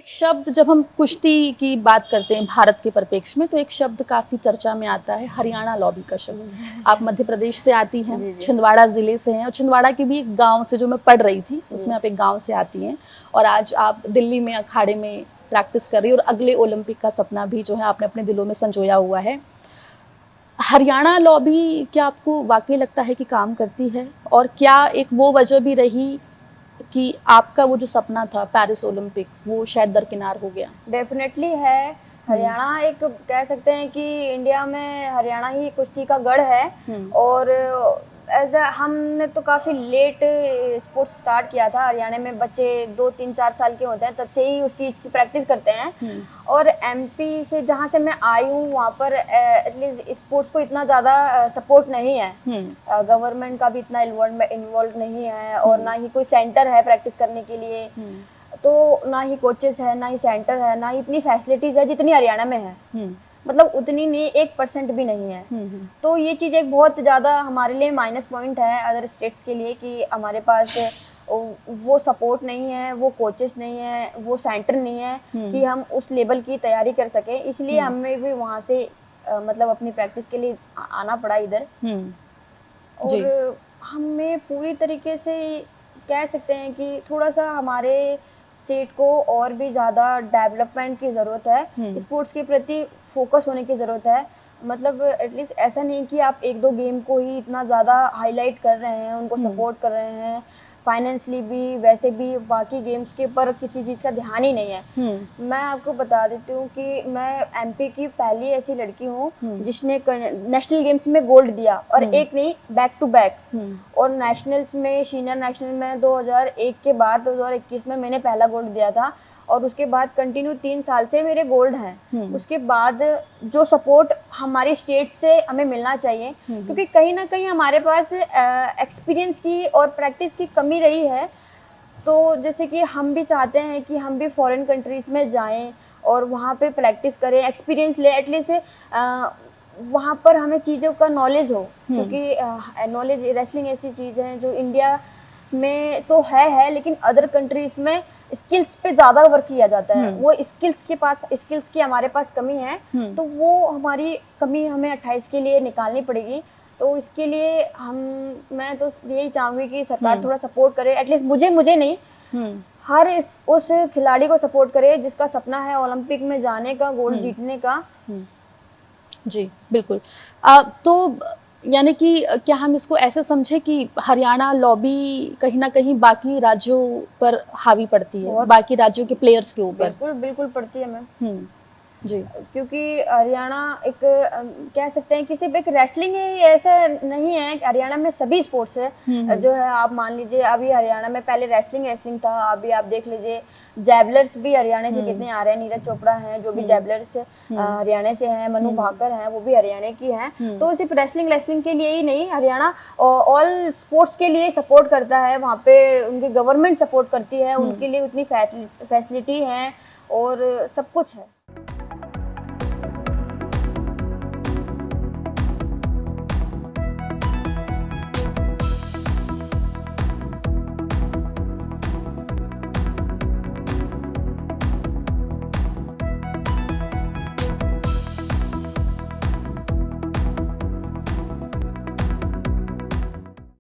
एक शब्द जब हम कुश्ती की बात करते हैं भारत के परिप्रेक्ष्य में, तो एक शब्द काफ़ी चर्चा में आता है, हरियाणा लॉबी का शब्द। आप मध्य प्रदेश से आती हैं, जी, जी। छिंदवाड़ा ज़िले से हैं और छिंदवाड़ा के भी एक गाँव से जो मैं पढ़ रही थी, उसमें आप एक गाँव से आती हैं और आज आप दिल्ली में अखाड़े में प्रैक्टिस कर रही हैं और अगले ओलंपिक का सपना भी जो है आपने अपने दिलों में संजोया हुआ है। हरियाणा लॉबी क्या आपको वाक़ई लगता है कि काम करती है? और क्या एक वो वजह भी रही कि आपका वो जो सपना था पेरिस ओलंपिक वो शायद दरकिनार हो गया? डेफिनेटली है। हरियाणा एक कह सकते हैं कि इंडिया में हरियाणा ही कुश्ती का गढ़ है। और एज अ हमने तो काफ़ी लेट स्पोर्ट्स स्टार्ट किया था। हरियाणा में बच्चे 2, 3, 4 साल के होते हैं तब से ही उस चीज़ की प्रैक्टिस करते हैं। और एमपी से जहाँ से मैं आई हूँ वहाँ पर एटलीस्ट स्पोर्ट्स को इतना ज़्यादा सपोर्ट नहीं है। गवर्नमेंट का भी इतना इन्वॉल्व नहीं है और ना ही कोई सेंटर है प्रैक्टिस करने के लिए। तो ना ही कोचेस है, ना ही सेंटर है, ना ही इतनी फैसिलिटीज है जितनी हरियाणा में है। मतलब उतनी नहीं, 1% भी नहीं है। तो ये चीज़ एक बहुत ज़्यादा हमारे लिए माइनस पॉइंट है अदर स्टेट्स के लिए कि हमारे पास वो सपोर्ट नहीं है, वो कोचेस नहीं है, वो सेंटर नहीं है कि हम उस लेवल की तैयारी कर सके। इसलिए हमें भी वहाँ से मतलब अपनी प्रैक्टिस के लिए आना पड़ा इधर। और हमें पूरी तरीके से कह सकते हैं कि थोड़ा सा हमारे स्टेट को और भी ज़्यादा डेवलपमेंट की ज़रूरत है। स्पोर्ट्स के प्रति फोकस होने की ज़रूरत है। मतलब एटलीस्ट ऐसा नहीं कि आप 1-2 गेम को ही इतना ज़्यादा हाईलाइट कर रहे हैं, उनको सपोर्ट कर रहे हैं फाइनेंशियली भी, वैसे भी बाकी गेम्स के ऊपर किसी चीज़ का ध्यान ही नहीं है। मैं आपको बता देती हूँ कि मैं एमपी की पहली ऐसी लड़की हूँ जिसने नेशनल गेम्स में गोल्ड दिया और एक नहीं, बैक टू बैक। और नेशनल्स में, सीनियर नेशनल में 2001 के बाद 2021 में मैंने पहला गोल्ड दिया था और उसके बाद कंटिन्यू 3 साल से मेरे गोल्ड हैं। उसके बाद जो सपोर्ट हमारी स्टेट से हमें मिलना चाहिए, क्योंकि कहीं ना कहीं हमारे पास एक्सपीरियंस की और प्रैक्टिस की कमी रही है। तो जैसे कि हम भी चाहते हैं कि हम भी फॉरेन कंट्रीज़ में जाएं और वहाँ पे प्रैक्टिस करें, एक्सपीरियंस ले, एटलीस्ट वहाँ पर हमें चीज़ों का नॉलेज हो। क्योंकि नॉलेज, रेसलिंग ऐसी चीज़ है जो इंडिया में तो है लेकिन अदर कंट्रीज़ में स्किल्स पे ज़्यादा वर्क किया जाता है। वो स्किल्स की हमारे पास कमी है। तो वो हमारी कमी हमें 28 के लिए निकालनी पड़ेगी। तो इसके लिए मैं तो यही चाहूँगी कि सरकार थोड़ा सपोर्ट करे, एटलीस्ट मुझे नहीं, हर उस खिलाड़ी को सपोर्ट करे जिसका सपना है ओलंपिक में जाने का, गोल्ड जीतने का। जी, बिल्कुल। तो यानी कि क्या हम इसको ऐसे समझें कि हरियाणा लॉबी कहीं न कहीं बाकी राज्यों पर हावी पड़ती है, बाकी राज्यों के प्लेयर्स के ऊपर? बिल्कुल, बिल्कुल पड़ती है मैम। जी। क्योंकि हरियाणा एक कह सकते हैं कि सिर्फ एक रेसलिंग ही ऐसा नहीं है, हरियाणा में सभी स्पोर्ट्स है। जो है आप मान लीजिए अभी हरियाणा में पहले रेसलिंग था, अभी आप देख लीजिए जैवलर्स भी हरियाणा से कितने आ रहे हैं। नीरज चोपड़ा हैं जो भी जैवलर्स हरियाणा से हैं, मनु भाकर हैं वो भी हरियाणा की हैं। तो सिर्फ रेसलिंग के लिए ही नहीं, हरियाणा ऑल स्पोर्ट्स के लिए सपोर्ट करता है। वहाँ पे उनकी गवर्नमेंट सपोर्ट करती है, उनके लिए उतनी फैसिलिटी है और सब कुछ है।